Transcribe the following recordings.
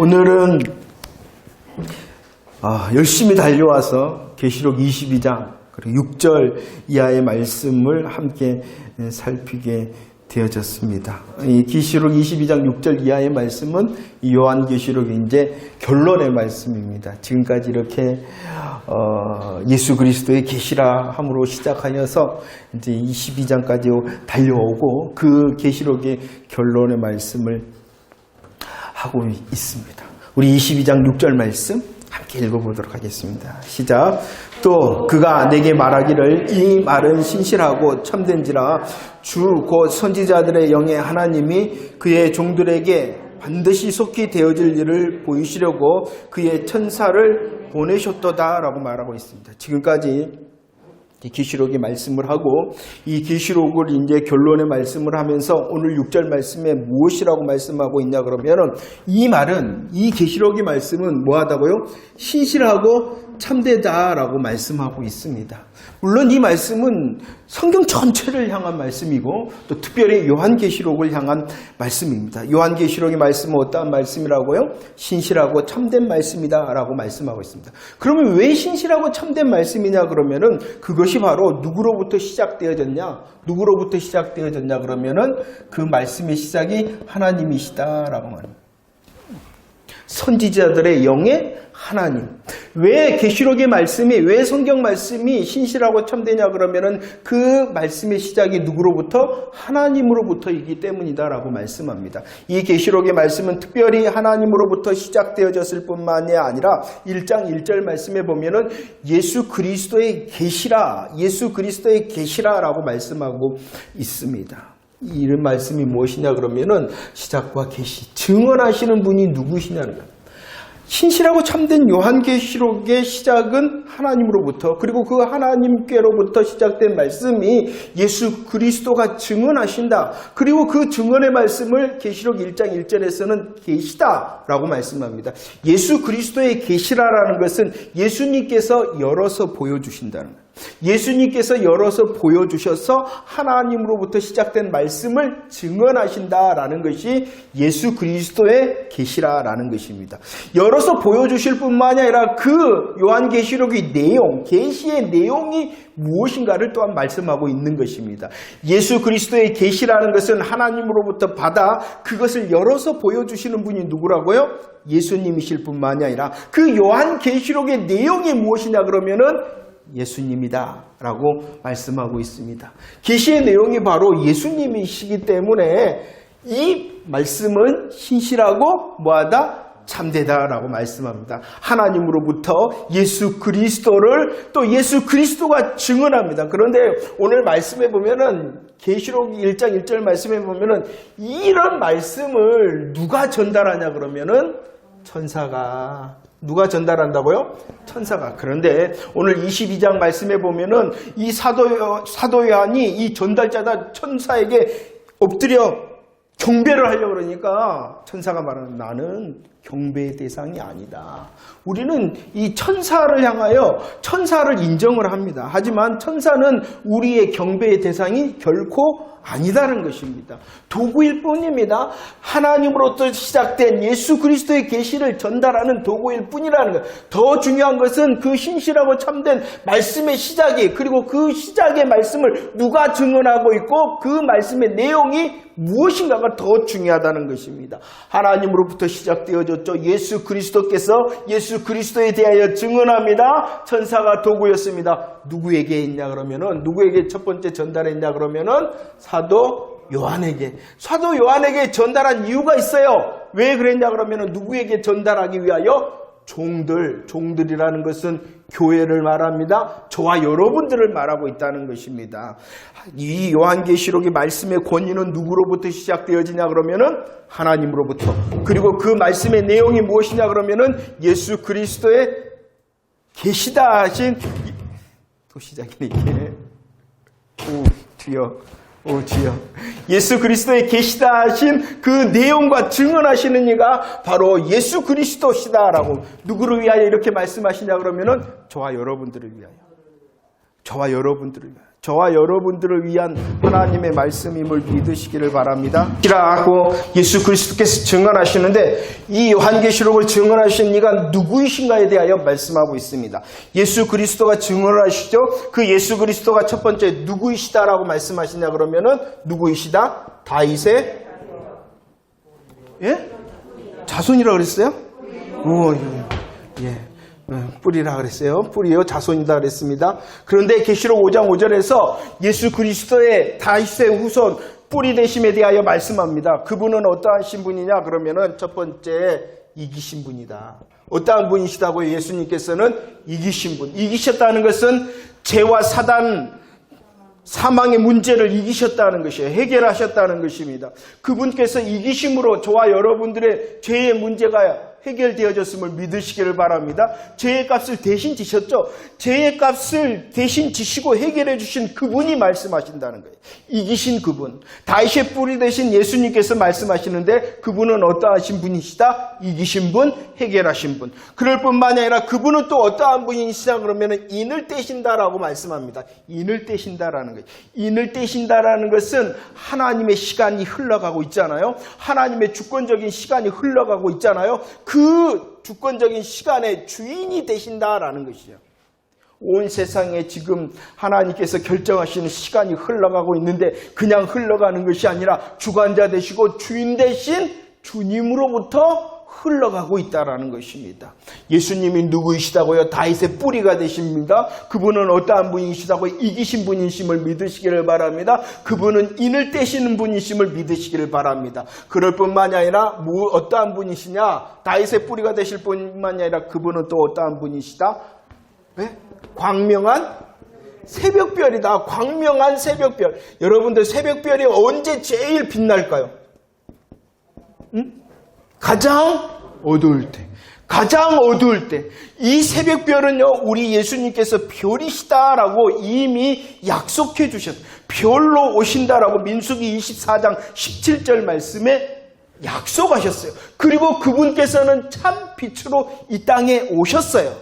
오늘은 열심히 달려와서 계시록 22장 그리고 6절 이하의 말씀을 함께 살피게 되어졌습니다. 이 계시록 22장 6절 이하의 말씀은 이 요한계시록의 이제 결론의 말씀입니다. 지금까지 이렇게 예수 그리스도의 계시라 함으로 시작하여서 이제 22장까지 달려오고 그 계시록의 결론의 말씀을 하고 있습니다. 우리 22장 6절 말씀 함께 읽어보도록 하겠습니다. 시작. 또 그가 내게 말하기를 이 말은 신실하고 참된지라 주 곧 선지자들의 영의 하나님이 그의 종들에게 반드시 속히 되어질 일을 보이시려고 그의 천사를 보내셨도다 라고 말하고 있습니다. 지금까지 계시록의 말씀을 하고 이 계시록을 이제 결론의 말씀을 하면서 오늘 6절 말씀에 무엇이라고 말씀하고 있냐 그러면은 이 말은 이 계시록의 말씀은 뭐하다고요? 신실하고 참되다라고 말씀하고 있습니다. 물론 이 말씀은 성경 전체를 향한 말씀이고 또 특별히 요한계시록을 향한 말씀입니다. 요한계시록의 말씀은 어떠한 말씀이라고요? 신실하고 참된 말씀이다라고 말씀하고 있습니다. 그러면 왜 신실하고 참된 말씀이냐 그러면은 그것이 바로 누구로부터 시작되어졌냐? 누구로부터 시작되어졌냐 그러면은 그 말씀의 시작이 하나님이시다라고 말합니다. 선지자들의 영의 하나님. 왜 계시록의 말씀이, 왜 성경 말씀이 신실하고 참되냐 그러면은 그 말씀의 시작이 누구로부터? 하나님으로부터이기 때문이다라고 말씀합니다. 이 계시록의 말씀은 특별히 하나님으로부터 시작되어졌을 뿐만이 아니라 1장 1절 말씀에 보면은 예수 그리스도의 계시라, 예수 그리스도의 계시라라고 말씀하고 있습니다. 이런 말씀이 무엇이냐 그러면은 시작과 계시, 증언하시는 분이 누구시냐는 거예요. 신실하고 참된 요한계시록의 시작은 하나님으로부터, 그리고 그 하나님께로부터 시작된 말씀이 예수 그리스도가 증언하신다. 그리고 그 증언의 말씀을 계시록 1장 1절에서는 계시다라고 말씀합니다. 예수 그리스도의 계시라라는 것은 예수님께서 열어서 보여주신다는 거예요. 예수님께서 열어서 보여주셔서 하나님으로부터 시작된 말씀을 증언하신다라는 것이 예수 그리스도의 계시라라는 것입니다. 열어서 보여주실 뿐만이 아니라 그 요한계시록의 내용, 계시의 내용이 무엇인가를 또한 말씀하고 있는 것입니다. 예수 그리스도의 계시라는 것은 하나님으로부터 받아 그것을 열어서 보여주시는 분이 누구라고요? 예수님이실 뿐만이 아니라 그 요한계시록의 내용이 무엇이냐 그러면은 예수님이다 라고 말씀하고 있습니다. 계시의 내용이 바로 예수님이시기 때문에 이 말씀은 신실하고 뭐하다? 참되다라고 말씀합니다. 하나님으로부터 예수 그리스도를 또 예수 그리스도가 증언합니다. 그런데 오늘 말씀에 보면은 계시록 1장 1절 말씀에 보면은 이런 말씀을 누가 전달하냐 그러면은 천사가. 누가 전달한다고요? 천사가. 그런데 오늘 22장 말씀에 보면은 이 사도 요한이 이 전달자다 천사에게 엎드려 경배를 하려고 그러니까 천사가 말하는 나는 경배의 대상이 아니다. 우리는 이 천사를 향하여 천사를 인정을 합니다. 하지만 천사는 우리의 경배의 대상이 결코 아니다는 것입니다. 도구일 뿐입니다. 하나님으로부터 시작된 예수 그리스도의 계시를 전달하는 도구일 뿐이라는 것. 더 중요한 것은 그 신실하고 참된 말씀의 시작이, 그리고 그 시작의 말씀을 누가 증언하고 있고 그 말씀의 내용이 무엇인가가 더 중요하다는 것입니다. 하나님으로부터 시작되어졌죠. 예수 그리스도께서 예수 그리스도에 대하여 증언합니다. 천사가 도구였습니다. 누구에게 있냐 그러면은, 누구에게 첫 번째 전달했냐 그러면은 사도 요한에게 전달한 이유가 있어요. 왜 그랬냐 그러면은 누구에게 전달하기 위하여? 종들이라는 것은 교회를 말합니다. 저와 여러분들을 말하고 있다는 것입니다. 이 요한계시록의 말씀의 권위는 누구로부터 시작되어지냐 그러면은 하나님으로부터. 그리고 그 말씀의 내용이 무엇이냐 그러면은 예수 그리스도의 계시다 하신, 또 시작이네 이게. 주여. 예수 그리스도의 계시다 하신 그 내용과 증언하시는 이가 바로 예수 그리스도시다라고. 누구를 위하여 이렇게 말씀하시냐 그러면은 저와 여러분들을 위하여. 저와 여러분들을 위한 하나님의 말씀임을 믿으시기를 바랍니다. 라고 예수 그리스도께서 증언하시는데 이 요한계시록을 증언하신 이가 누구이신가에 대하여 말씀하고 있습니다. 예수 그리스도가 증언을 하시죠. 그 예수 그리스도가 첫 번째 누구이시다라고 말씀하시냐 그러면은 누구이시다? 다윗의 자손이라고 그랬어요? 뿌리라 그랬어요. 뿌리요 자손이다 그랬습니다. 그런데 계시록 5장 5절에서 예수 그리스도의 다윗의 후손 뿌리 되심에 대하여 말씀합니다. 그분은 어떠하신 분이냐 그러면은 첫 번째 이기신 분이다. 어떠한 분이시다고요? 예수님께서는 이기신 분. 이기셨다는 것은 죄와 사단 사망의 문제를 이기셨다는 것이에요. 해결하셨다는 것입니다. 그분께서 이기심으로 저와 여러분들의 죄의 문제가 해결되어졌음을 믿으시기를 바랍니다. 죄의 값을 대신 지셨죠. 죄의 값을 대신 지시고 해결해 주신 그분이 말씀하신다는 거예요. 이기신 그분. 다윗의 뿌리 되신 예수님께서 말씀하시는데 그분은 어떠하신 분이시다? 이기신 분, 해결하신 분. 그럴 뿐만이 아니라 그분은 또 어떠한 분이시다 그러면 인을 떼신다라고 말씀합니다. 인을 떼신다라는 거예요. 인을 떼신다라는 것은 하나님의 시간이 흘러가고 있잖아요. 하나님의 주권적인 시간이 흘러가고 있잖아요. 그 주권적인 시간의 주인이 되신다라는 것이죠. 온 세상에 지금 하나님께서 결정하시는 시간이 흘러가고 있는데 그냥 흘러가는 것이 아니라 주관자 되시고 주인 되신 주님으로부터 흘러가고 있다라는 것입니다. 예수님이 누구이시다고요? 다윗의 뿌리가 되십니다. 그분은 어떠한 분이시다고요? 이기신 분이심을 믿으시기를 바랍니다. 그분은 인을 떼시는 분이심을 믿으시기를 바랍니다. 그럴 뿐만이 아니라 어떠한 분이시냐? 다윗의 뿌리가 되실 뿐만이 아니라 그분은 또 어떠한 분이시다? 네? 광명한 새벽별이다. 광명한 새벽별. 여러분들 새벽별이 언제 제일 빛날까요? 가장 어두울 때. 가장 어두울 때. 이 새벽별은요, 우리 예수님께서 별이시다라고 이미 약속해 주셨어요. 별로 오신다라고 민수기 24장 17절 말씀에 약속하셨어요. 그리고 그분께서는 참 빛으로 이 땅에 오셨어요.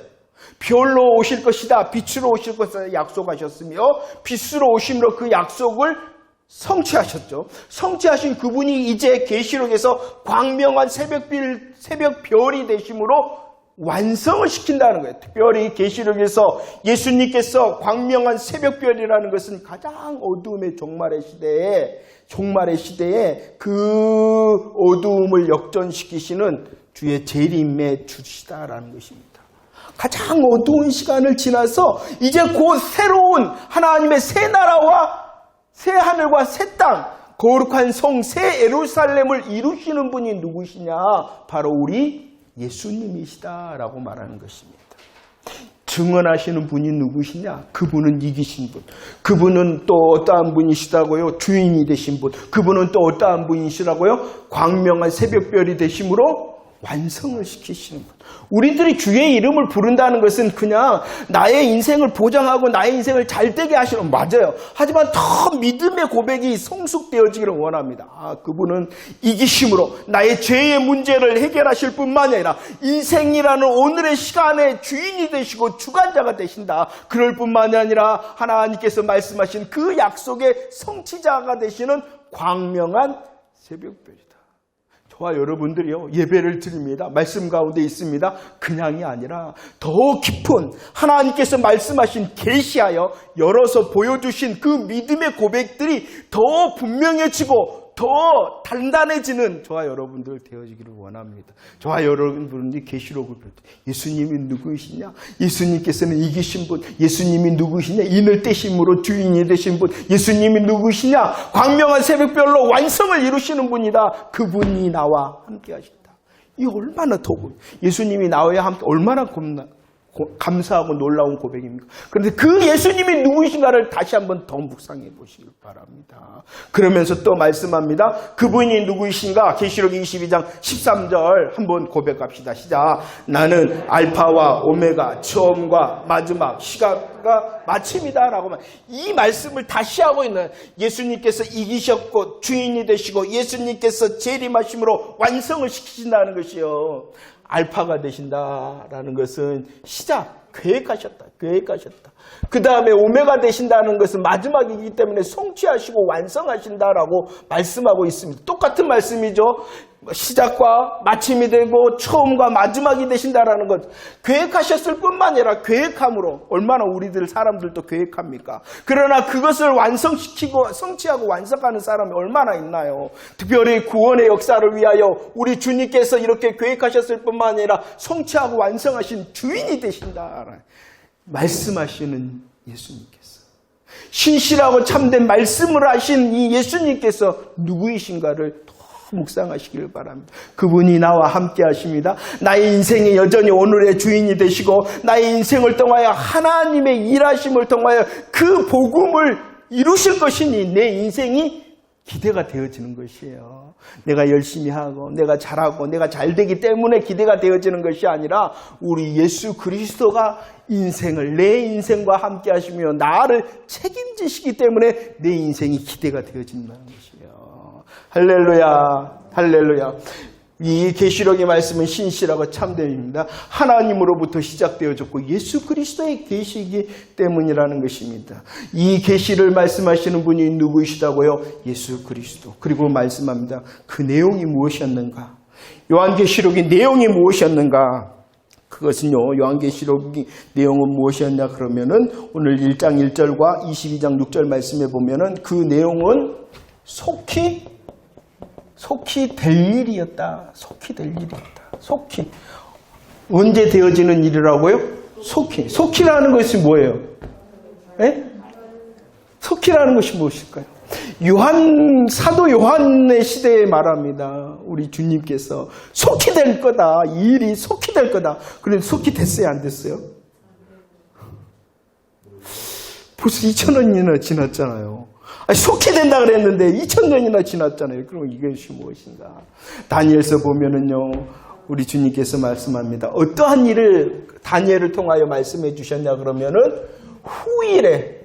별로 오실 것이다. 빛으로 오실 것이다. 약속하셨으며 빛으로 오심으로 그 약속을 성취하셨죠. 성취하신 그분이 이제 계시록에서 광명한 새벽별이 되심으로 완성을 시킨다는 거예요. 특별히 계시록에서 예수님께서 광명한 새벽별이라는 것은 가장 어두움의 종말의 시대에 그 어두움을 역전시키시는 주의 재림의 주시다라는 것입니다. 가장 어두운 시간을 지나서 이제 곧 새로운 하나님의 새 나라와 새 하늘과 새 땅, 거룩한 성, 새 예루살렘을 이루시는 분이 누구시냐? 바로 우리 예수님이시다라고 말하는 것입니다. 증언하시는 분이 누구시냐? 그분은 이기신 분. 그분은 또 어떠한 분이시다고요? 주인이 되신 분. 그분은 또 어떠한 분이시라고요? 광명한 새벽별이 되심으로 완성을 시키시는 분. 우리들이 주의 이름을 부른다는 것은 그냥 나의 인생을 보장하고 나의 인생을 잘되게 하시는, 맞아요. 하지만 더 믿음의 고백이 성숙되어지기를 원합니다. 그분은 이기심으로 나의 죄의 문제를 해결하실 뿐만이 아니라 인생이라는 오늘의 시간의 주인이 되시고 주관자가 되신다. 그럴 뿐만이 아니라 하나님께서 말씀하신 그 약속의 성취자가 되시는 광명한 새벽별이다. 저와 여러분들이요, 예배를 드립니다. 말씀 가운데 있습니다. 그냥이 아니라 더 깊은 하나님께서 말씀하신 계시하여 열어서 보여주신 그 믿음의 고백들이 더 분명해지고 더 단단해지는 저와 여러분들 되어지기를 원합니다. 저와 여러분들이 계시록을 볼 때 예수님이 누구이시냐? 예수님께서는 이기신 분. 예수님이 누구이시냐? 인을 떼심으로 주인이 되신 분. 예수님이 누구이시냐? 광명한 새벽별로 완성을 이루시는 분이다. 그분이 나와 함께 하신다. 이 얼마나 예수님이 나와 함께 얼마나 감사하고 놀라운 고백입니까? 그런데 그 예수님이 누구이신가를 다시 한번 더 묵상해 보시길 바랍니다. 그러면서 또 말씀합니다. 그분이 누구이신가? 계시록 22장 13절 한번 고백합시다. 시작. 나는 알파와 오메가, 처음과 마지막, 시작과 마침이다 라고 이 말씀을 다시 하고 있는, 예수님께서 이기셨고 주인이 되시고 예수님께서 재림하심으로 완성을 시키신다는 것이요. 알파가 되신다라는 것은 시작, 계획하셨다. 그 다음에 오메가 되신다는 것은 마지막이기 때문에 성취하시고 완성하신다라고 말씀하고 있습니다. 똑같은 말씀이죠. 시작과 마침이 되고 처음과 마지막이 되신다라는 것. 계획하셨을 뿐만 아니라 계획함으로 얼마나 우리들 사람들도 계획합니까? 그러나 그것을 완성시키고 성취하고 완성하는 사람이 얼마나 있나요? 특별히 구원의 역사를 위하여 우리 주님께서 이렇게 계획하셨을 뿐만 아니라 성취하고 완성하신 주인이 되신다. 말씀하시는 예수님께서. 신실하고 참된 말씀을 하신 이 예수님께서 누구이신가를 묵상하시길 바랍니다. 그분이 나와 함께 하십니다. 나의 인생이 여전히 오늘의 주인이 되시고 나의 인생을 통하여 하나님의 일하심을 통하여 그 복음을 이루실 것이니 내 인생이 기대가 되어지는 것이에요. 내가 열심히 하고 내가 잘하고 내가 잘되기 때문에 기대가 되어지는 것이 아니라 우리 예수 그리스도가 내 인생과 함께 하시며 나를 책임지시기 때문에 내 인생이 기대가 되어진다는 것이에요. 할렐루야. 이 계시록의 말씀은 신실하고 참됨입니다. 하나님으로부터 시작되어졌고 예수 그리스도의 계시이기 때문이라는 것입니다. 이 계시를 말씀하시는 분이 누구이시다고요? 예수 그리스도. 그리고 말씀합니다. 그 내용이 무엇이었는가? 요한계시록의 내용이 무엇이었는가? 그것은요, 요한계시록의 내용은 무엇이었냐 그러면은 오늘 1장 1절과 22장 6절 말씀에 보면은 그 내용은 속히 될 일이었다. 속히. 언제 되어지는 일이라고요? 속히라는 것이 뭐예요? 속히라는 것이 무엇일까요? 사도 요한의 시대에 말합니다. 우리 주님께서 속히 될 거다. 이 일이 속히 될 거다. 그런데 속히 됐어요? 안 됐어요? 벌써 2000년이나 지났잖아요. 속히 된다 그랬는데 2000년이나 지났잖아요. 그럼 이것이 무엇인가? 다니엘서 보면은요, 우리 주님께서 말씀합니다. 어떠한 일을 다니엘을 통하여 말씀해 주셨냐 그러면은 후일에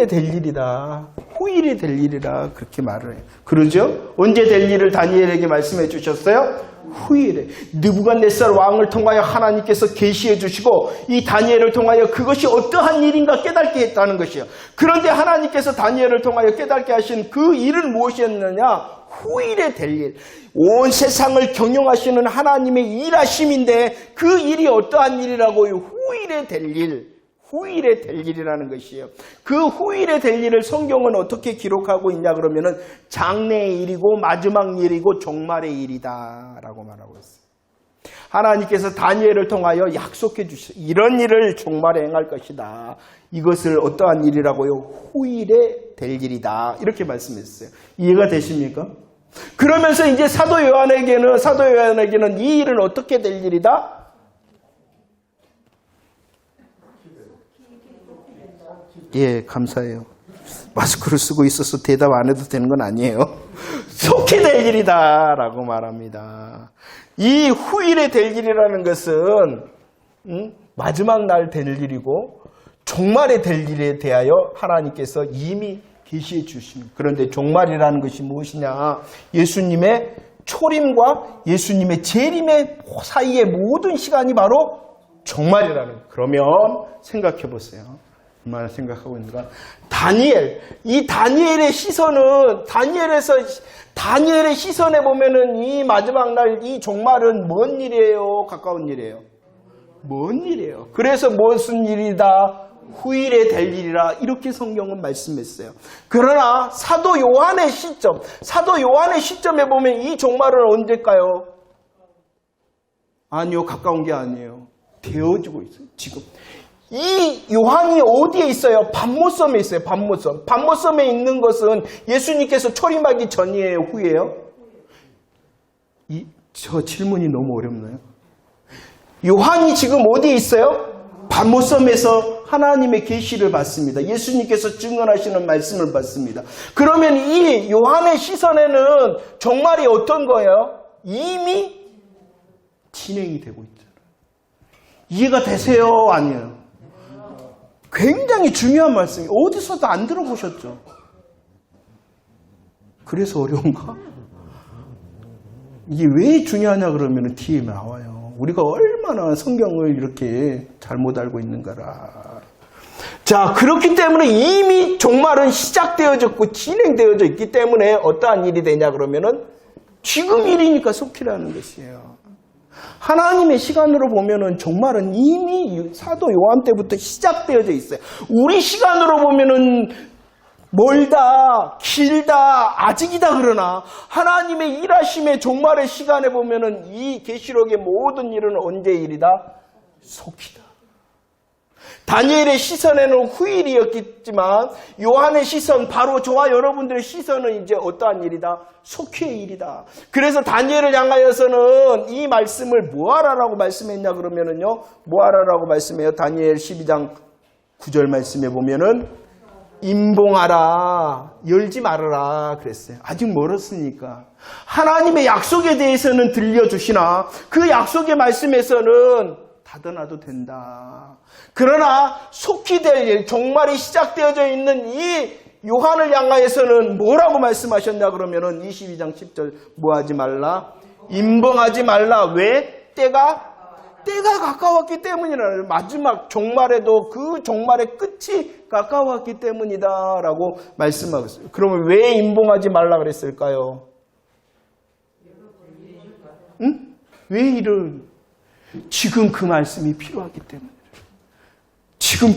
될 일이다. 후일에 될 일이라 그렇게 말을 해요. 그러죠? 언제 될 일을 다니엘에게 말씀해 주셨어요? 후일에. 느부갓네살 왕을 통하여 하나님께서 계시해 주시고 이 다니엘을 통하여 그것이 어떠한 일인가 깨닫게 했다는 것이에요. 그런데 하나님께서 다니엘을 통하여 깨닫게 하신 그 일은 무엇이었느냐? 후일에 될 일. 온 세상을 경영하시는 하나님의 일하심인데 그 일이 어떠한 일이라고요? 후일에 될 일. 후일에 될 일이라는 것이에요. 그 후일에 될 일을 성경은 어떻게 기록하고 있냐 그러면은 장래의 일이고 마지막 일이고 종말의 일이다 라고 말하고 있어요. 하나님께서 다니엘을 통하여 약속해 주셔. 이런 일을 종말에 행할 것이다. 이것을 어떠한 일이라고요? 후일에 될 일이다. 이렇게 말씀했어요. 이해가 되십니까? 그러면서 이제 사도 요한에게는 이 일은 어떻게 될 일이다? 예, 감사해요. 마스크를 쓰고 있어서 대답 안 해도 되는 건 아니에요. 속히 될 일이다 라고 말합니다. 이 후일에 될 일이라는 것은 마지막 날 될 일이고 종말에 될 일에 대하여 하나님께서 이미 계시해 주십니다. 그런데 종말이라는 것이 무엇이냐? 예수님의 초림과 예수님의 재림의 사이의 모든 시간이 바로 종말이라는 거예요. 그러면 생각해 보세요. 얼마나 생각하고 있는가? 이 다니엘의 시선은, 다니엘의 시선에 보면은 이 마지막 날, 이 종말은 먼 일이에요? 가까운 일이에요? 먼 일이에요. 그래서 무슨 일이다? 후일에 될 일이라 이렇게 성경은 말씀했어요. 그러나 사도 요한의 시점에 보면 이 종말은 언제일까요? 아니요, 가까운 게 아니에요. 되어지고 있어요, 지금. 이 요한이 어디에 있어요? patmos섬에 있어요. patmos섬에 있는 것은 예수님께서 초림하기 전이에요? 후예요? 저 질문이 너무 어렵나요? 요한이 지금 어디에 있어요? patmos섬에서 하나님의 계시를 받습니다. 예수님께서 증언하시는 말씀을 받습니다. 그러면 이 요한의 시선에는 종말이 어떤 거예요? 이미 진행이 되고 있잖아요. 이해가 되세요? 아니에요? 굉장히 중요한 말씀이에요. 어디서도 안 들어보셨죠? 그래서 어려운가? 이게 왜 중요하냐 그러면 뒤에 나와요. 우리가 얼마나 성경을 이렇게 잘못 알고 있는가라. 자, 그렇기 때문에 이미 종말은 시작되어졌고 진행되어져 있기 때문에 어떠한 일이 되냐 그러면은 지금 일이니까 속히라는 것이에요. 하나님의 시간으로 보면은 종말은 이미 사도 요한 때부터 시작되어져 있어요. 우리 시간으로 보면은 멀다, 길다, 아직이다 그러나 하나님의 일하심의 종말의 시간에 보면은 이 계시록의 모든 일은 언제의 일이다? 속히다. 다니엘의 시선에는 후일이었겠지만 요한의 시선, 바로 저와 여러분들의 시선은 이제 어떠한 일이다? 속히의 일이다. 그래서 다니엘을 향하여서는 이 말씀을 뭐하라라고 말씀했냐 그러면은요, 뭐하라라고 말씀해요? 다니엘 12장 9절 말씀에 보면은 임봉하라, 열지 말아라 그랬어요. 아직 멀었으니까. 하나님의 약속에 대해서는 들려주시나 그 약속의 말씀에서는 닫아놔도 된다. 그러나 속히 될 일, 종말이 시작되어져 있는 이 요한을 향하여서는 뭐라고 말씀하셨냐 그러면은 22장 10절 뭐하지 말라? 임봉하지 말라. 왜? 때가 가까웠기 때문이라. 마지막 종말에도 그 종말의 끝이 가까웠기 때문이다 라고 말씀하고 있어요. 그러면 왜 임봉하지 말라 그랬을까요? 응? 왜 이런? 지금 그 말씀이 필요하기 때문에. 지금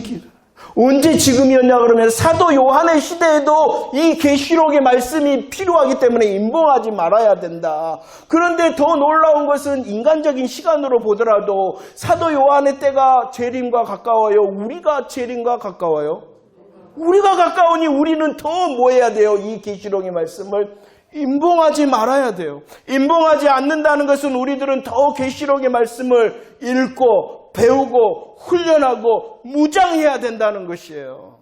언제 지금이었냐 그러면 사도 요한의 시대에도 이 계시록의 말씀이 필요하기 때문에 임봉하지 말아야 된다. 그런데 더 놀라운 것은 인간적인 시간으로 보더라도 사도 요한의 때가 재림과 가까워요. 우리가 재림과 가까워요. 우리가 가까우니 우리는 더 뭐 해야 돼요? 이 계시록의 말씀을 임봉하지 말아야 돼요. 임봉하지 않는다는 것은 우리들은 더 계시록의 말씀을 읽고 배우고 훈련하고 무장해야 된다는 것이에요.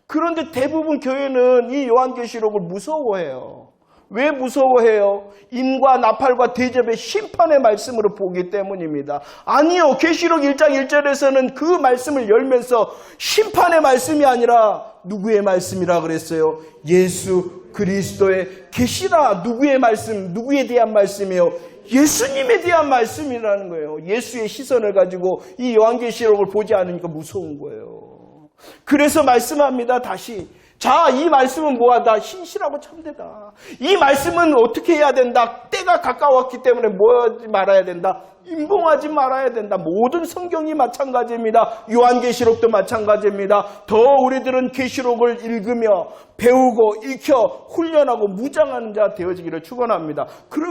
그런데 대부분 교회는 이 요한계시록을 무서워해요. 왜 무서워해요? 임과 나팔과 대접의 심판의 말씀으로 보기 때문입니다. 아니요. 계시록 1장 1절에서는 그 말씀을 열면서 심판의 말씀이 아니라 누구의 말씀이라 그랬어요? 예수 그리스도의 계시라. 누구의 말씀, 누구에 대한 말씀이에요? 예수님에 대한 말씀이라는 거예요. 예수의 시선을 가지고 이 요한계시록을 보지 않으니까 무서운 거예요. 그래서 말씀합니다. 다시. 자, 이 말씀은 뭐하다? 신실하고 참되다. 이 말씀은 어떻게 해야 된다? 때가 가까웠기 때문에 뭐 하지 말아야 된다? 임봉하지 말아야 된다. 모든 성경이 마찬가지입니다. 요한계시록도 마찬가지입니다. 더 우리들은 계시록을 읽으며 배우고 익혀 훈련하고 무장하는 자 되어지기를 축원합니다.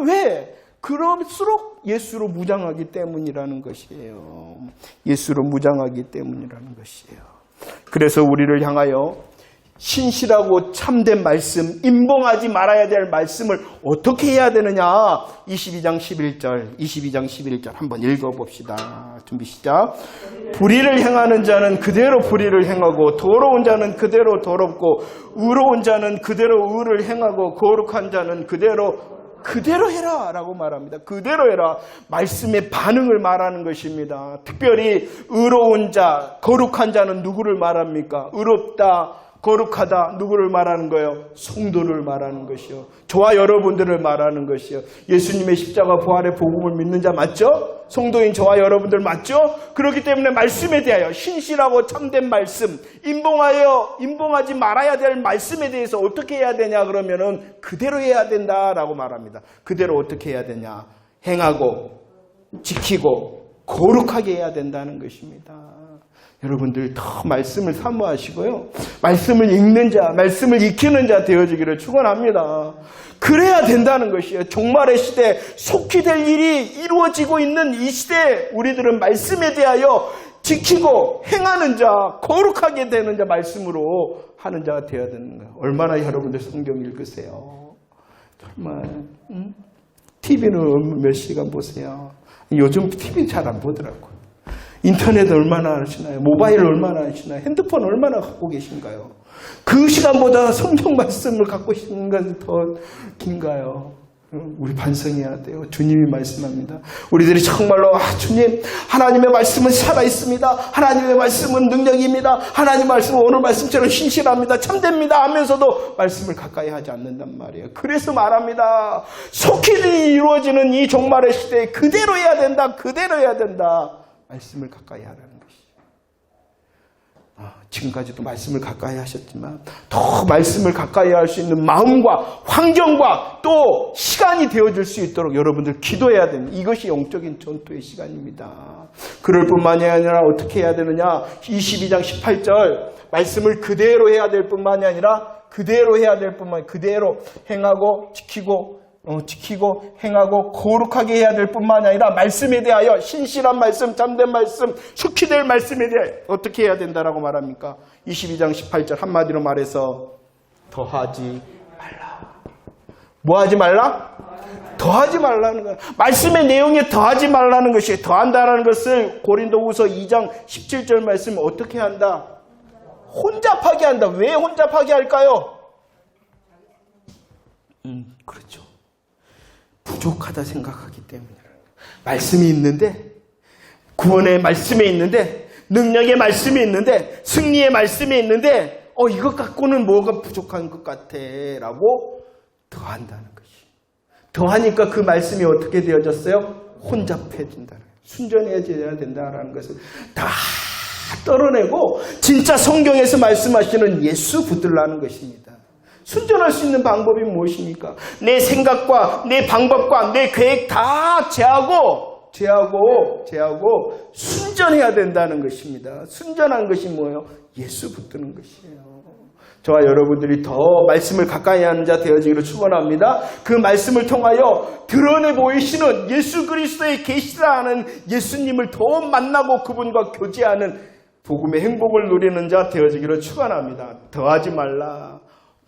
왜? 그럴수록 예수로 무장하기 때문이라는 것이에요. 예수로 무장하기 때문이라는 것이에요. 그래서 우리를 향하여 신실하고 참된 말씀, 임봉하지 말아야 될 말씀을 어떻게 해야 되느냐? 22장 11절 한번 읽어봅시다. 준비 시작. 불의를 행하는 자는 그대로 불의를 행하고 더러운 자는 그대로 더럽고 의로운 자는 그대로 의를 행하고 거룩한 자는 그대로 해라 라고 말합니다. 그대로 해라. 말씀의 반응을 말하는 것입니다. 특별히 의로운 자, 거룩한 자는 누구를 말합니까? 의롭다, 거룩하다, 누구를 말하는 거예요? 성도를 말하는 것이요. 저와 여러분들을 말하는 것이요. 예수님의 십자가 부활의 복음을 믿는 자 맞죠? 성도인 저와 여러분들 맞죠? 그렇기 때문에 말씀에 대하여 신실하고 참된 말씀, 임봉하지 말아야 될 말씀에 대해서 어떻게 해야 되냐 그러면은 그대로 해야 된다라고 말합니다. 그대로 어떻게 해야 되냐? 행하고 지키고 거룩하게 해야 된다는 것입니다. 여러분들 더 말씀을 사모하시고요. 말씀을 읽는 자, 말씀을 익히는 자 되어지기를 축원합니다. 그래야 된다는 것이에요. 종말의 시대, 속히 될 일이 이루어지고 있는 이 시대에 우리들은 말씀에 대하여 지키고 행하는 자, 거룩하게 되는 자, 말씀으로 하는 자가 되어야 되는 거예요. 얼마나 여러분들 성경 읽으세요? 정말 TV는 몇 시간 보세요? 요즘 TV 잘 안 보더라고요. 인터넷 얼마나 하시나요? 모바일 얼마나 하시나요? 핸드폰 얼마나 갖고 계신가요? 그 시간보다 성경 말씀을 갖고 계시는 것이 더 긴가요? 우리 반성해야 돼요. 주님이 말씀합니다. 우리들이 정말로 주님 하나님의 말씀은 살아있습니다. 하나님의 말씀은 능력입니다. 하나님의 말씀은 오늘 말씀처럼 신실합니다. 참됩니다 하면서도 말씀을 가까이 하지 않는단 말이에요. 그래서 말합니다. 속히 이루어지는 이 종말의 시대에 그대로 해야 된다. 그대로 해야 된다. 말씀을 가까이 하라는 것이죠. 지금까지도 말씀을 가까이 하셨지만 더 말씀을 가까이 할 수 있는 마음과 환경과 또 시간이 되어질 수 있도록 여러분들 기도해야 됩니다. 이것이 영적인 전투의 시간입니다. 그럴 뿐만이 아니라 어떻게 해야 되느냐? 22장 18절 말씀을 그대로 해야 될 뿐만이 아니라 그대로 행하고 지키고 행하고 거룩하게 해야 될 뿐만이 아니라 말씀에 대하여 신실한 말씀, 참된 말씀, 속히 될 말씀에 대하여 어떻게 해야 된다라고 말합니까? 22장 18절 한마디로 말해서 더하지 말라. 뭐 하지 말라? 더하지 말라는 거예요. 말씀의 내용에 더하지 말라는 것이에요. 더한다라는 것을 고린도후서 2장 17절 말씀 어떻게 한다? 혼잡하게 한다. 왜 혼잡하게 할까요? 그렇죠. 부족하다 생각하기 때문이라는 거예요. 말씀이 있는데, 구원의 말씀이 있는데, 능력의 말씀이 있는데, 승리의 말씀이 있는데, 이것 갖고는 뭐가 부족한 것 같아 라고 더한다는 것이. 더하니까 그 말씀이 어떻게 되어졌어요? 혼잡해진다는 거예요. 순전해져야 된다는 것을 다 떨어내고 진짜 성경에서 말씀하시는 예수 붙들라는 것입니다. 순전할 수 있는 방법이 무엇입니까? 내 생각과 내 방법과 내 계획 다 제하고 순전해야 된다는 것입니다. 순전한 것이 뭐예요? 예수 붙드는 것이에요. 저와 여러분들이 더 말씀을 가까이 하는 자 되어지기를 축원합니다. 그 말씀을 통하여 드러내 보이시는 예수 그리스도의 계시라 하는 예수님을 더 만나고 그분과 교제하는 복음의 행복을 누리는 자 되어지기를 축원합니다. 더하지 말라.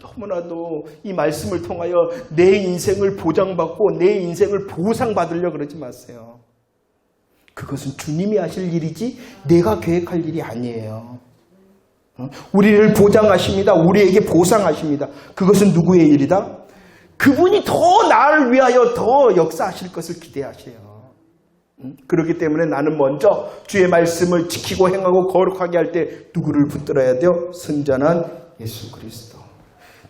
너무나도 이 말씀을 통하여 내 인생을 보장받고 내 인생을 보상받으려고 그러지 마세요. 그것은 주님이 하실 일이지 내가 계획할 일이 아니에요. 우리를 보장하십니다. 우리에게 보상하십니다. 그것은 누구의 일이다? 그분이 더 나를 위하여 더 역사하실 것을 기대하세요. 그렇기 때문에 나는 먼저 주의 말씀을 지키고 행하고 거룩하게 할 때 누구를 붙들어야 돼요? 순전한 예수 그리스도.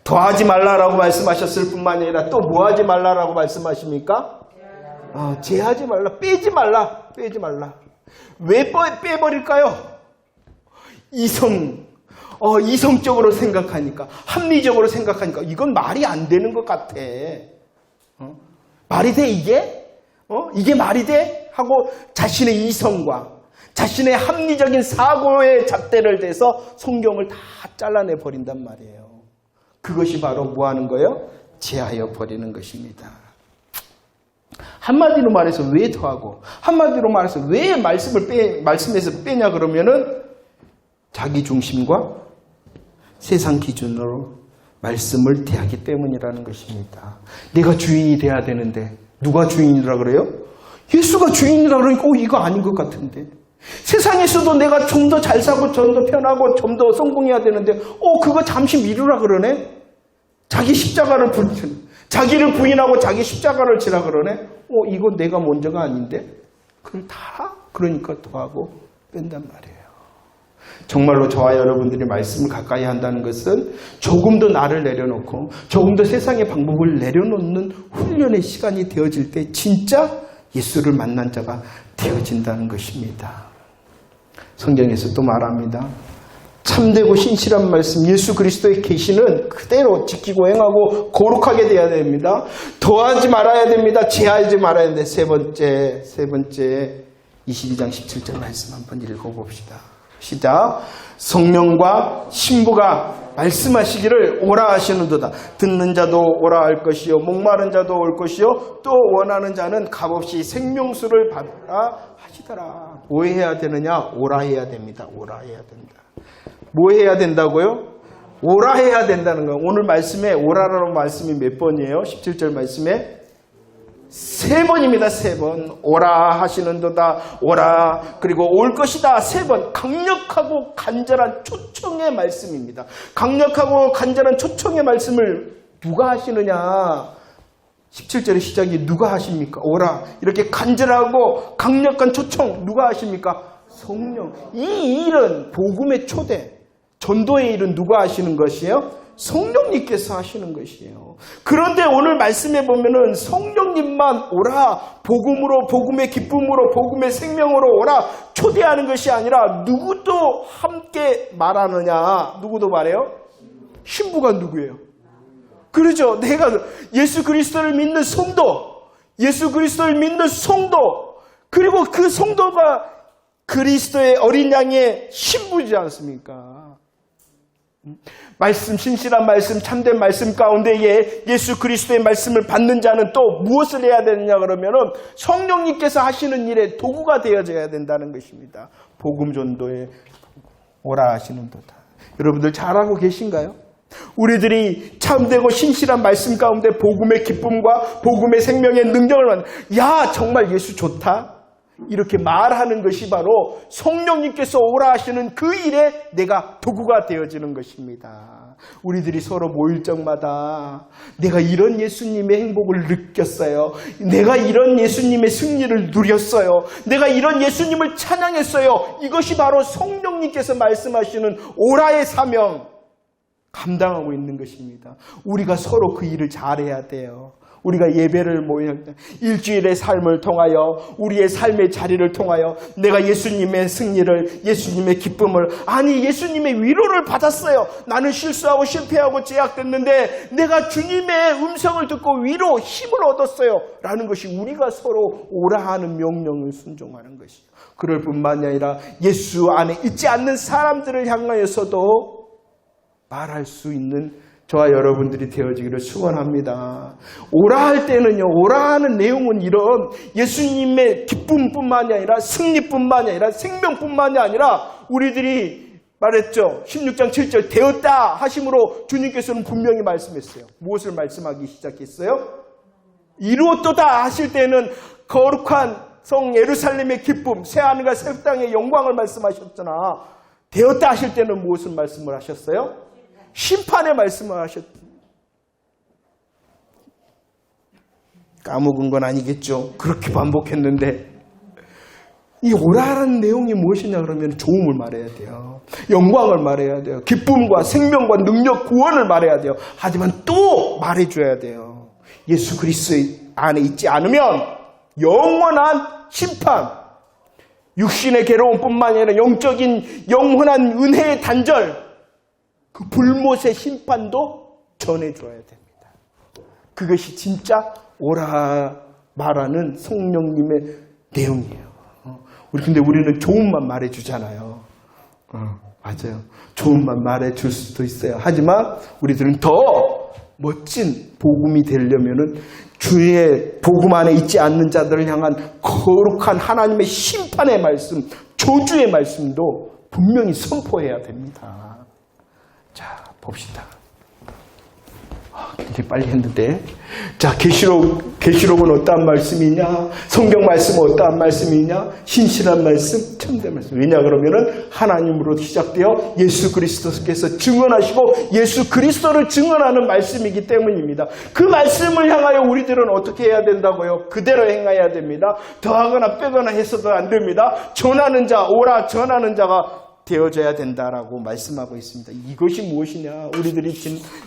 더하지 말라라고 말씀하셨을 뿐만 아니라 또 뭐 하지 말라라고 말씀하십니까? 제하지 말라, 빼지 말라. 왜 빼버릴까요? 이성적으로 생각하니까, 합리적으로 생각하니까 이건 말이 안 되는 것 같아. 말이 돼 이게? 이게 말이 돼? 하고 자신의 이성과 자신의 합리적인 사고의 잣대를 대서 성경을 다 잘라내 버린단 말이에요. 그것이 바로 뭐 하는 거예요? 제하여 버리는 것입니다. 한마디로 말해서 왜 더하고, 한마디로 말해서 왜 말씀에서 빼냐 그러면은 자기 중심과 세상 기준으로 말씀을 대하기 때문이라는 것입니다. 내가 주인이 돼야 되는데 누가 주인이라 그래요? 예수가 주인이라 그러니까 이거 아닌 것 같은데. 세상에서도 내가 좀 더 잘 사고 좀 더 편하고 좀 더 성공해야 되는데 그거 잠시 미루라 그러네. 자기 십자가를 자기를 부인하고 자기 십자가를 지라 그러네. 이거 내가 먼저가 아닌데. 그걸 다 그러니까 더하고 뺀단 말이에요. 정말로 저와 여러분들이 말씀을 가까이 한다는 것은 조금 더 나를 내려놓고 조금 더 세상의 방법을 내려놓는 훈련의 시간이 되어질 때 진짜 예수를 만난 자가 되어진다는 것입니다. 성경에서 또 말합니다. 참되고 신실한 말씀, 예수 그리스도의 계시는 그대로 지키고 행하고 거룩하게 돼야 됩니다. 더하지 말아야 됩니다. 제하지 말아야 됩니다. 세 번째 22장 17절 말씀 한번 읽어봅시다. 시작. 성령과 신부가 말씀하시기를 오라 하시는도다. 듣는 자도 오라 할 것이요 목마른 자도 올 것이요 또 원하는 자는 값없이 생명수를 받으라 하시더라. 뭐 해야 되느냐? 오라 해야 됩니다. 오라 해야 된다. 뭐 해야 된다고요? 오라 해야 된다는 거예요. 오늘 말씀에 오라라는 말씀이 몇 번이에요? 17절 말씀에 3번입니다. 3번. 오라 하시는도다. 오라. 그리고 올 것이다. 3번. 강력하고 간절한 초청의 말씀입니다. 강력하고 간절한 초청의 말씀을 누가 하시느냐? 17절의 시작이 누가 하십니까? 오라. 이렇게 간절하고 강력한 초청 누가 하십니까? 성령. 이 일은 복음의 초대, 전도의 일은 누가 하시는 것이에요? 성령님께서 하시는 것이에요. 그런데 오늘 말씀에 보면은 성령님만 오라, 복음으로, 복음의 기쁨으로, 복음의 생명으로 오라 초대하는 것이 아니라 누구도 함께 말하느냐? 누구도 말해요? 신부가 누구예요? 그러죠. 내가 예수 그리스도를 믿는 성도, 예수 그리스도를 믿는 성도, 그리고 그 성도가 그리스도의 어린 양의 신부지 않습니까? 말씀, 신실한 말씀, 참된 말씀 가운데에 예수 그리스도의 말씀을 받는 자는 또 무엇을 해야 되느냐 그러면은 성령님께서 하시는 일에 도구가 되어져야 된다는 것입니다. 복음 전도에 오라 하시는 도다. 여러분들 잘하고 계신가요? 우리들이 참되고 신실한 말씀 가운데 복음의 기쁨과 복음의 생명의 능력을 야 정말 예수 좋다 이렇게 말하는 것이 바로 성령님께서 오라 하시는 그 일에 내가 도구가 되어지는 것입니다. 우리들이 서로 모일 적마다 내가 이런 예수님의 행복을 느꼈어요. 내가 이런 예수님의 승리를 누렸어요. 내가 이런 예수님을 찬양했어요. 이것이 바로 성령님께서 말씀하시는 오라의 사명 감당하고 있는 것입니다. 우리가 서로 그 일을 잘해야 돼요. 우리가 예배를 모여 일주일의 삶을 통하여 우리의 삶의 자리를 통하여 내가 예수님의 승리를 예수님의 기쁨을 아니 예수님의 위로를 받았어요. 나는 실수하고 실패하고 제약됐는데 내가 주님의 음성을 듣고 위로 힘을 얻었어요 라는 것이 우리가 서로 오라 하는 명령을 순종하는 것이에요. 그럴 뿐만이 아니라 예수 안에 있지 않는 사람들을 향하여서도 말할 수 있는 저와 여러분들이 되어지기를 축원합니다. 오라 할 때는요. 오라 하는 내용은 이런 예수님의 기쁨뿐만이 아니라 승리뿐만이 아니라 생명뿐만이 아니라 우리들이 말했죠. 16장 7절 되었다 하심으로 주님께서는 분명히 말씀했어요. 무엇을 말씀하기 시작했어요? 이루었도다 하실 때는 거룩한 성 예루살렘의 기쁨, 새하늘과 새 땅의 영광을 말씀하셨잖아. 되었다 하실 때는 무엇을 말씀을 하셨어요? 심판의 말씀을 하셨다. 까먹은 건 아니겠죠. 그렇게 반복했는데 이 오라라는 내용이 무엇이냐 그러면 좋음을 말해야 돼요. 영광을 말해야 돼요. 기쁨과 생명과 능력, 구원을 말해야 돼요. 하지만 또 말해줘야 돼요. 예수 그리스도 안에 있지 않으면 영원한 심판, 육신의 괴로움뿐만 아니라 영적인 영원한 은혜의 단절, 그 불못의 심판도 전해줘야 됩니다. 그것이 진짜 오라 말하는 성령님의 내용이에요. 근데 우리는 좋은만 말해주잖아요. 맞아요. 좋은만 말해줄 수도 있어요. 하지만 우리들은 더 멋진 복음이 되려면은 주의 복음 안에 있지 않는 자들을 향한 거룩한 하나님의 심판의 말씀, 저주의 말씀도 분명히 선포해야 됩니다. 자, 봅시다. 굉장히 빨리 했는데. 자, 계시록은 어떠한 말씀이냐? 성경 말씀은 어떠한 말씀이냐? 신실한 말씀, 참된 말씀. 왜냐 그러면은 하나님으로 시작되어 예수 그리스도께서 증언하시고 예수 그리스도를 증언하는 말씀이기 때문입니다. 그 말씀을 향하여 우리들은 어떻게 해야 된다고요? 그대로 행해야 됩니다. 더하거나 빼거나 해서도 안 됩니다. 전하는 자, 오라 전하는 자가 되어져야 된다라고 말씀하고 있습니다. 이것이 무엇이냐? 우리들이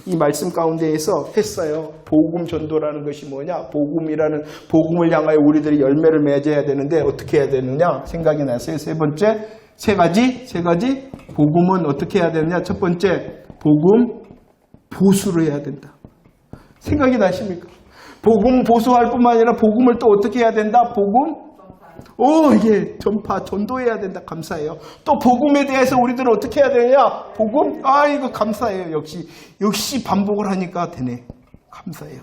이 말씀 가운데에서 했어요. 복음 전도라는 것이 뭐냐? 복음을 향하여 우리들이 열매를 맺어야 되는데 어떻게 해야 되느냐? 생각이 났어요. 세 번째, 세 가지. 복음은 어떻게 해야 되느냐? 첫 번째, 복음 보수를 해야 된다. 생각이 나십니까? 복음 보수할 뿐만 아니라 복음을 또 어떻게 해야 된다? 복음 이게 전도해야 된다. 감사해요. 또 복음에 대해서 우리들은 어떻게 해야 되냐? 복음? 이거 감사해요. 역시 반복을 하니까 되네. 감사해요.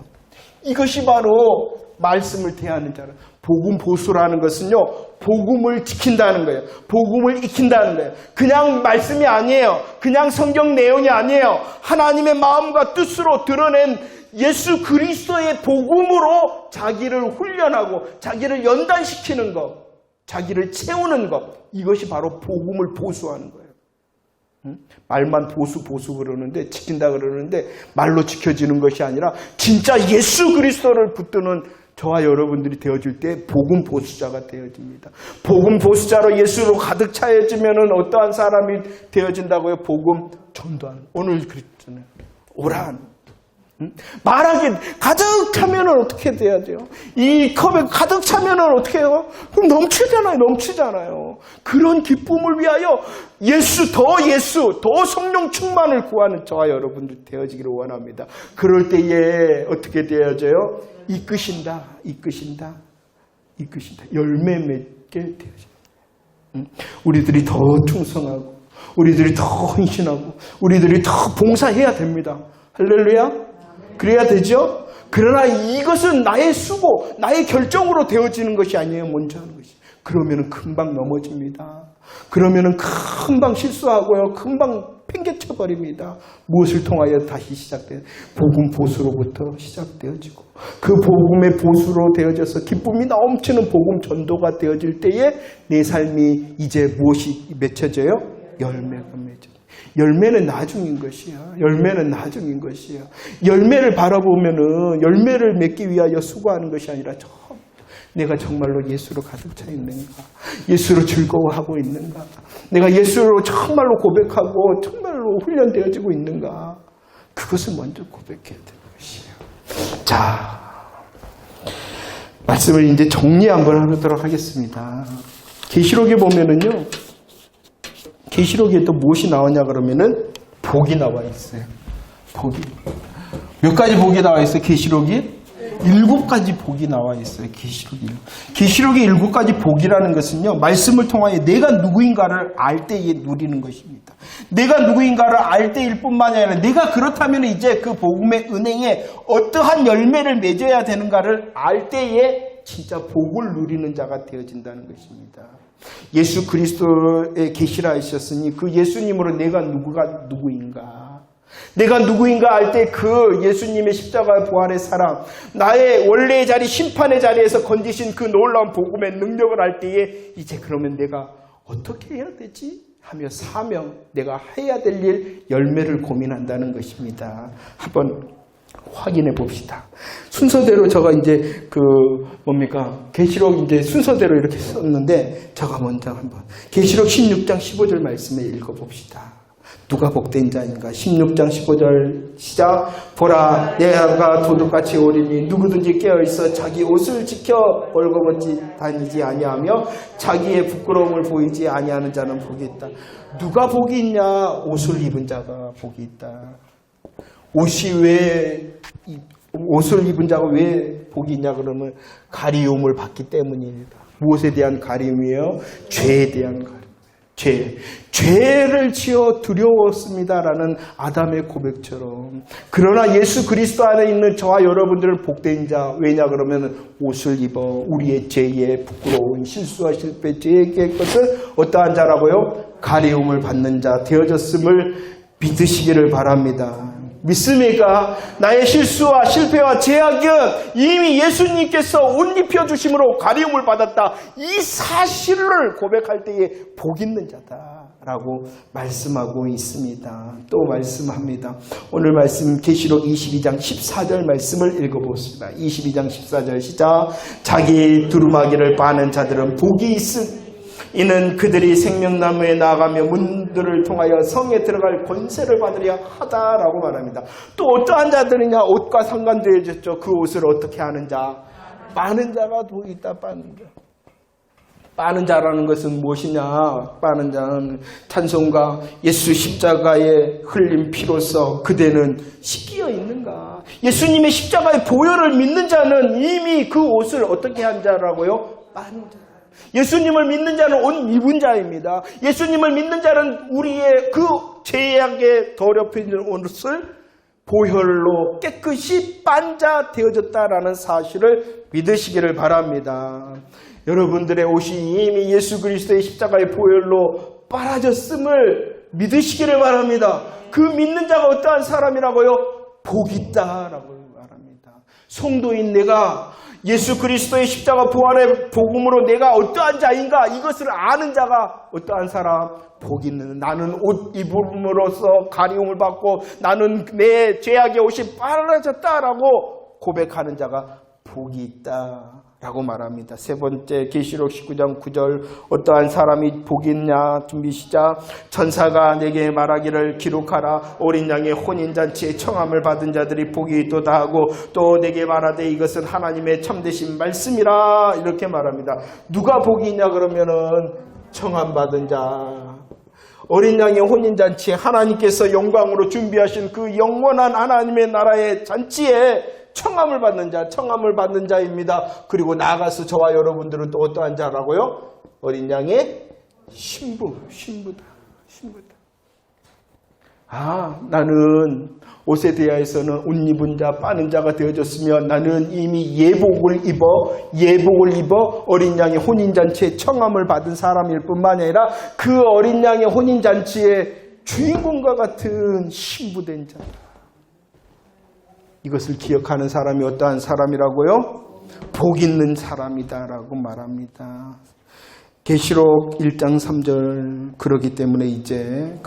이것이 바로 말씀을 대하는 자라. 복음 보수라는 것은요, 복음을 지킨다는 거예요. 복음을 익힌다는 거예요. 그냥 말씀이 아니에요. 그냥 성경 내용이 아니에요. 하나님의 마음과 뜻으로 드러낸 예수 그리스도의 복음으로 자기를 훈련하고 자기를 연단시키는 것, 자기를 채우는 것, 이것이 바로 복음을 보수하는 거예요. 말만 보수 그러는데 지킨다 그러는데 말로 지켜지는 것이 아니라 진짜 예수 그리스도를 붙드는 저와 여러분들이 되어질 때 복음 보수자가 되어집니다. 복음 보수자로 예수로 가득 차여지면 어떠한 사람이 되어진다고요? 복음 전도하는. 오늘 그랬잖아요. 오란. 말하기 가득 차면 어떻게 돼야 돼요? 이 컵에 가득 차면 어떻게 해요? 그럼 넘치잖아요. 그런 기쁨을 위하여 더 성령 충만을 구하는 저와 여러분들 되어지기를 원합니다. 그럴 때에 어떻게 되어져요? 이끄신다. 열매 맺게 되어집니다. 우리들이 더 충성하고, 우리들이 더 헌신하고, 우리들이 더 봉사해야 됩니다. 할렐루야. 그래야 되죠? 그러나 이것은 나의 수고, 나의 결정으로 되어지는 것이 아니에요. 먼저 하는 것이. 그러면은 금방 넘어집니다. 그러면은 금방 실수하고요. 금방 팽개쳐버립니다. 무엇을 통하여 다시 시작돼요? 복음 보수로부터 시작되어지고 그 복음의 보수로 되어져서 기쁨이 넘치는 복음 전도가 되어질 때에 내 삶이 이제 무엇이 맺혀져요? 열매가 맺혀져요. 열매는 나중인 것이야. 열매를 바라보면은 열매를 맺기 위하여 수고하는 것이 아니라 내가 정말로 예수로 가득 차 있는가? 예수로 즐거워하고 있는가? 내가 예수로 정말로 고백하고 정말로 훈련되어지고 있는가? 그것을 먼저 고백해야 되는 것이에요. 자, 말씀을 이제 정리 한번 하도록 하겠습니다. 계시록에 보면은요. 계시록에 또 무엇이 나오냐 그러면은 복이 나와 있어요. 복이. 몇 가지 복이 나와 있어요? 계시록이? 7가지 복이 나와 있어요. 계시록의 7가지 복이라는 것은요. 말씀을 통하여 내가 누구인가를 알 때에 누리는 것입니다. 내가 누구인가를 알 때일 뿐만이 아니라 내가 그렇다면 이제 그 복음의 은행에 어떠한 열매를 맺어야 되는가를 알 때에 진짜 복을 누리는 자가 되어진다는 것입니다. 예수 그리스도의 계시라 하셨으니 그 예수님으로 내가 누구인가 알 때 그 예수님의 십자가 부활의 사랑, 나의 원래의 자리, 심판의 자리에서 건지신 그 놀라운 복음의 능력을 알 때에 이제 그러면 내가 어떻게 해야 되지? 하며 사명, 내가 해야 될 일, 열매를 고민한다는 것입니다. 한번 확인해 봅시다. 순서대로 제가 이제 계시록 이제 순서대로 이렇게 썼는데 제가 먼저 한번 계시록 16장 15절 말씀에 읽어 봅시다. 누가 복된 자인가? 16장 15절 시작. 보라, 내가 도둑같이 오리니 누구든지 깨어있어 자기 옷을 지켜 벌거벗지 다니지 아니하며 자기의 부끄러움을 보이지 아니하는 자는 복이 있다. 누가 복이 있냐? 옷을 입은 자가 복이 있다. 옷을 입은 자가 왜 복이 있냐 그러면 가리움을 받기 때문입니다. 무엇에 대한 가리움이에요? 죄에 대한 가리움. 죄를 지어 두려웠습니다라는 아담의 고백처럼. 그러나 예수 그리스도 안에 있는 저와 여러분들은 복된 자. 왜냐 그러면 옷을 입어 우리의 죄의 부끄러운 실수와 실패, 죄의 것을 어떠한 자라고요? 가리움을 받는 자 되어졌음을 믿으시기를 바랍니다. 믿습니까? 나의 실수와 실패와 죄악은 이미 예수님께서 옷 입혀주심으로 가리움을 받았다. 이 사실을 고백할 때에 복 있는 자다라고 말씀하고 있습니다. 또 말씀합니다. 오늘 말씀 계시록 22장 14절 말씀을 읽어보겠습니다. 22장 14절 시작. 자기 두루마기를 빠는 자들은 복이 있으니 이는 그들이 생명나무에 나아가며 문들을 통하여 성에 들어갈 권세를 받으려 하다라고 말합니다. 또 어떠한 자들이냐? 옷과 상관되어졌죠. 그 옷을 어떻게 하는 자? 빠는 자가 복이 있다. 빠는 자. 빠는 자라는 것은 무엇이냐? 빠는 자는 찬송가 예수 십자가에 흘린 피로써 그대는 씻기어 있는가? 예수님의 십자가의 보혈을 믿는 자는 이미 그 옷을 어떻게 한 자라고요? 빠는 자. 예수님을 믿는 자는 옷 입은 자입니다. 예수님을 믿는 자는 우리의 그 죄악에 더럽혀진 옷을 보혈로 깨끗이 빤 자 되어졌다라는 사실을 믿으시기를 바랍니다. 여러분들의 옷이 이미 예수 그리스도의 십자가의 보혈로 빨아졌음을 믿으시기를 바랍니다. 그 믿는 자가 어떠한 사람이라고요? 복 있다라고 말합니다. 성도인 내가 예수 그리스도의 십자가 부활의 복음으로 내가 어떠한 자인가 이것을 아는 자가 어떠한 사람? 복 있는 나는 옷 입음으로써 가리움을 받고 나는 내 죄악의 옷이 빨아졌다라고 고백하는 자가 복이 있다 라고 말합니다. 세 번째 계시록 19장 9절 어떠한 사람이 복이 있냐 준비 시작. 천사가 내게 말하기를 기록하라 어린 양의 혼인잔치에 청함을 받은 자들이 복이 있도다 하고 또 내게 말하되 이것은 하나님의 참되신 말씀이라 이렇게 말합니다. 누가 복이 있냐 그러면은 청함 받은 자 어린 양의 혼인잔치에 하나님께서 영광으로 준비하신 그 영원한 하나님의 나라의 잔치에 청함을 받는 자입니다. 그리고 나아가서 저와 여러분들은 또 어떠한 자라고요? 어린 양의 신부다. 나는 오세대야에서는 옷 입은 자, 빠는 자가 되어졌으며 나는 이미 예복을 입어 어린 양의 혼인잔치에 청함을 받은 사람일 뿐만 아니라 그 어린 양의 혼인잔치의 주인공과 같은 신부된 자. 이것을 기억하는 사람이 어떠한 사람이라고요? 복 있는 사람이다라고 말합니다. 계시록 1장 3절 그렇기 때문에 이제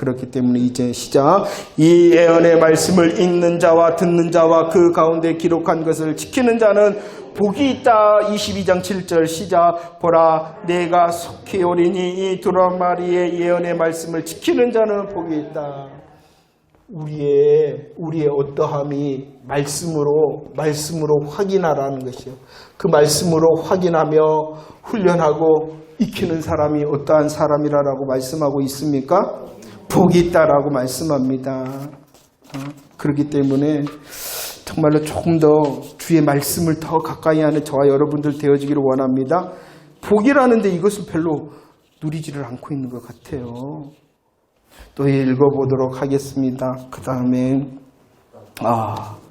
시작. 이 예언의 말씀을 읽는 자와 듣는 자와 그 가운데 기록한 것을 지키는 자는 복이 있다. 22장 7절 시작. 보라 내가 속히 오리니 이 두루마리의 예언의 말씀을 지키는 자는 복이 있다. 우리의 어떠함이 말씀으로 확인하라는 것이요. 그 말씀으로 확인하며 훈련하고 익히는 사람이 어떠한 사람이라고 말씀하고 있습니까? 복이 있다라고 말씀합니다. 그렇기 때문에 정말로 조금 더 주의 말씀을 더 가까이 하는 저와 여러분들 되어지기를 원합니다. 복이라는데 이것을 별로 누리지를 않고 있는 것 같아요. 또 읽어보도록 하겠습니다. 그 다음에